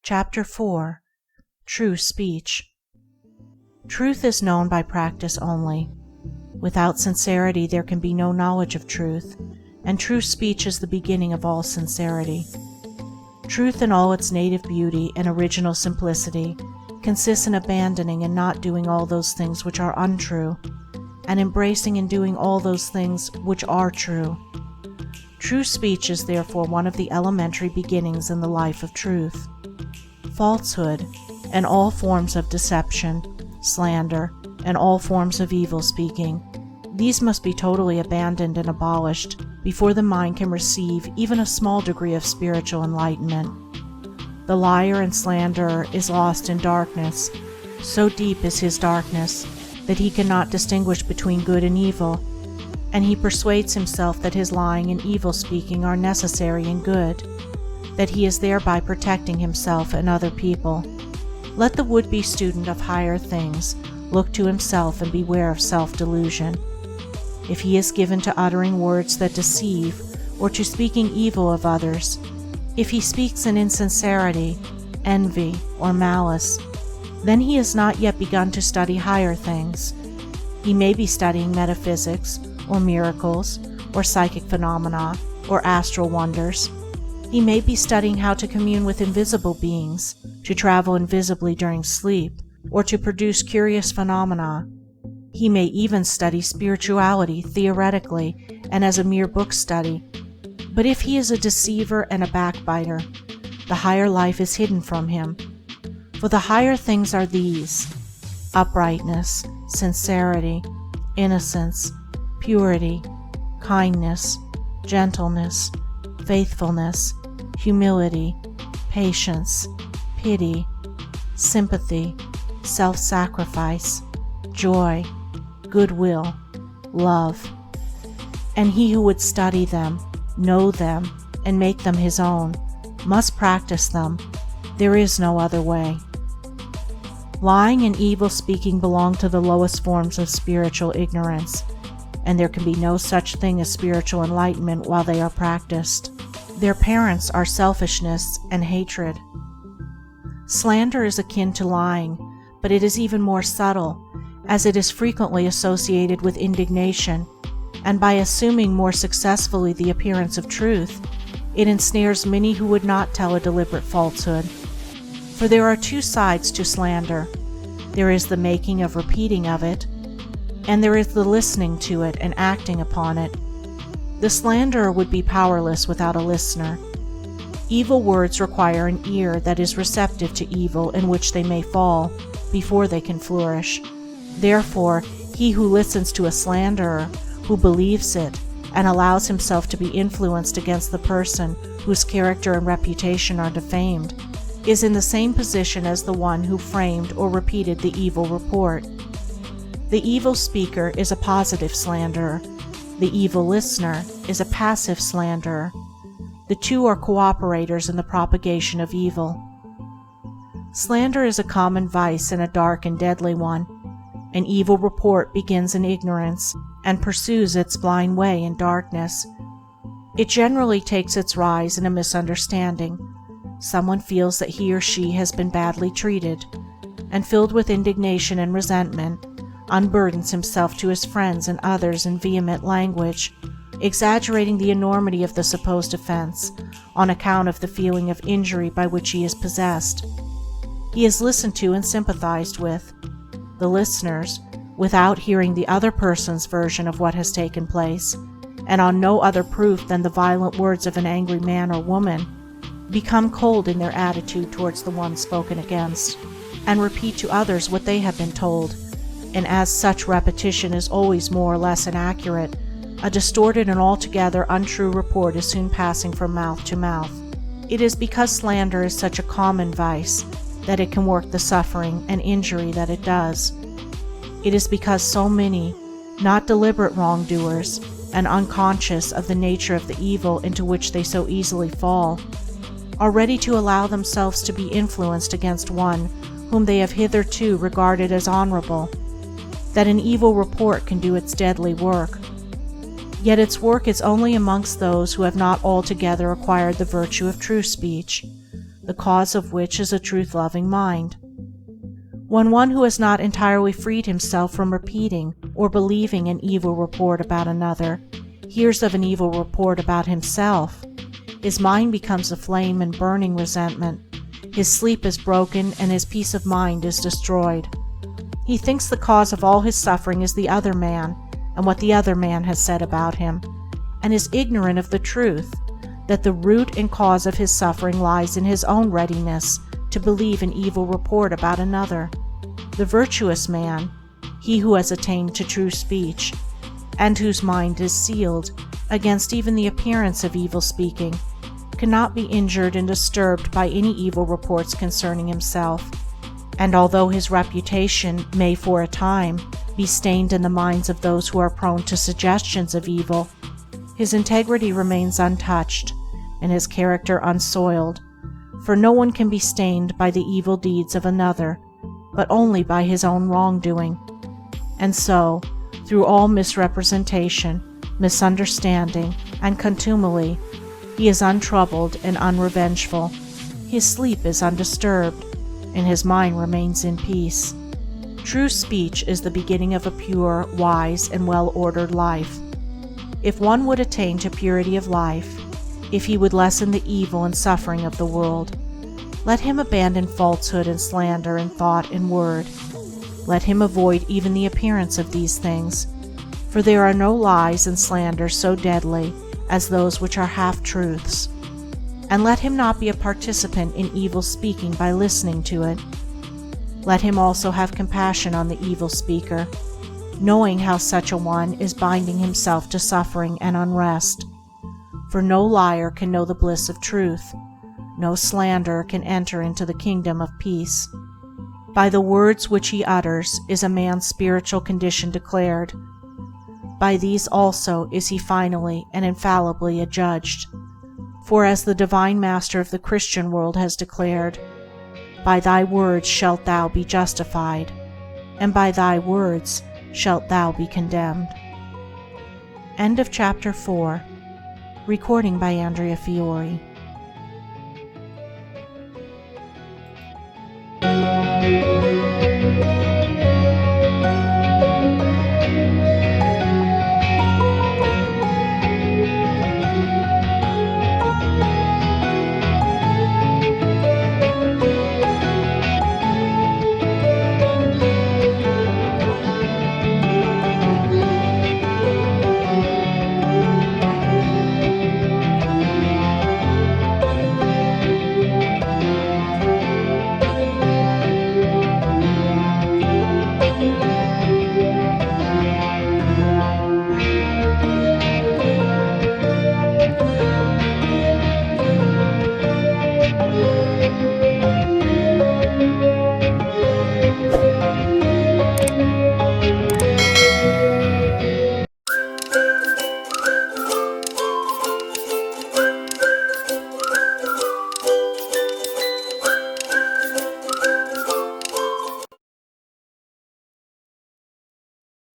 Chapter-04 True Speech. Truth is known by practice only. Without sincerity there can be no knowledge of truth, and true speech is the beginning of all sincerity. Truth in all its native beauty and original simplicity consists in abandoning and not doing all those things which are untrue, and embracing and doing all those things which are true. True speech is therefore one of the elementary beginnings in the life of truth. Falsehood, and all forms of deception, slander, and all forms of evil speaking, these must be totally abandoned and abolished before the mind can receive even a small degree of spiritual enlightenment. The liar and slanderer is lost in darkness. So deep is his darkness that he cannot distinguish between good and evil, and he persuades himself that his lying and evil speaking are necessary and good, that he is thereby protecting himself and other people. Let the would-be student of higher things look to himself and beware of self-delusion. If he is given to uttering words that deceive, or to speaking evil of others, if he speaks in insincerity, envy, or malice, then he has not yet begun to study higher things. He may be studying metaphysics, or miracles, or psychic phenomena, or astral wonders. He may be studying how to commune with invisible beings, to travel invisibly during sleep, or to produce curious phenomena. He may even study spirituality theoretically and as a mere book study. But if he is a deceiver and a backbiter, the higher life is hidden from him. For the higher things are these: uprightness, sincerity, innocence, purity, kindness, gentleness, faithfulness, humility, patience, pity, sympathy, self-sacrifice, joy, goodwill, love. And he who would study them, know them, and make them his own, must practice them. There is no other way. Lying and evil speaking belong to the lowest forms of spiritual ignorance, and there can be no such thing as spiritual enlightenment while they are practiced. Their parents are selfishness and hatred. Slander is akin to lying, but it is even more subtle, as it is frequently associated with indignation, and by assuming more successfully the appearance of truth, it ensnares many who would not tell a deliberate falsehood. For there are two sides to slander. There is the making of repeating of it, and there is the listening to it and acting upon it. The slanderer would be powerless without a listener. Evil words require an ear that is receptive to evil in which they may fall before they can flourish. Therefore, he who listens to a slanderer, who believes it, and allows himself to be influenced against the person whose character and reputation are defamed, is in the same position as the one who framed or repeated the evil report. The evil speaker is a positive slanderer. The evil listener is a passive slanderer. The two are cooperators in the propagation of evil. Slander is a common vice and a dark and deadly one. An evil report begins in ignorance and pursues its blind way in darkness. It generally takes its rise in a misunderstanding. Someone feels that he or she has been badly treated, and filled with indignation and resentment, unburdens himself to his friends and others in vehement language, exaggerating the enormity of the supposed offense on account of the feeling of injury by which he is possessed. He is listened to and sympathized with. The listeners, without hearing the other person's version of what has taken place, and on no other proof than the violent words of an angry man or woman, become cold in their attitude towards the one spoken against, and repeat to others what they have been told, and as such repetition is always more or less inaccurate, A distorted and altogether untrue report is soon passing from mouth to mouth. It is because slander is such a common vice that it can work the suffering and injury that it does. It is because so many, not deliberate wrongdoers, and unconscious of the nature of the evil into which they so easily fall, are ready to allow themselves to be influenced against one whom they have hitherto regarded as honorable, that an evil report can do its deadly work. Yet its work is only amongst those who have not altogether acquired the virtue of true speech, the cause of which is a truth-loving mind. When one who has not entirely freed himself from repeating or believing an evil report about another hears of an evil report about himself, his mind becomes aflame in burning resentment, his sleep is broken, and his peace of mind is destroyed. He thinks the cause of all his suffering is the other man and what the other man has said about him, and is ignorant of the truth that the root and cause of his suffering lies in his own readiness to believe an evil report about another. The virtuous man, he who has attained to true speech, and whose mind is sealed against even the appearance of evil speaking, cannot be injured and disturbed by any evil reports concerning himself, and although his reputation may for a time be stained in the minds of those who are prone to suggestions of evil, his integrity remains untouched and his character unsoiled, for no one can be stained by the evil deeds of another, but only by his own wrongdoing. And so, through all misrepresentation, misunderstanding, and contumely, he is untroubled and unrevengeful, his sleep is undisturbed, and his mind remains in peace. True speech is the beginning of a pure, wise, and well-ordered life. If one would attain to purity of life, if he would lessen the evil and suffering of the world, let him abandon falsehood and slander in thought and word. Let him avoid even the appearance of these things, for there are no lies and slanders so deadly as those which are half-truths. And let him not be a participant in evil speaking by listening to it. Let him also have compassion on the evil speaker, knowing how such a one is binding himself to suffering and unrest. For no liar can know the bliss of truth, no slanderer can enter into the kingdom of peace. By the words which he utters is a man's spiritual condition declared. By these also is he finally and infallibly adjudged. For as the Divine Master of the Christian world has declared, "By thy words shalt thou be justified, and by thy words shalt thou be condemned." End of Chapter 4. Recording by Andrea Fiore.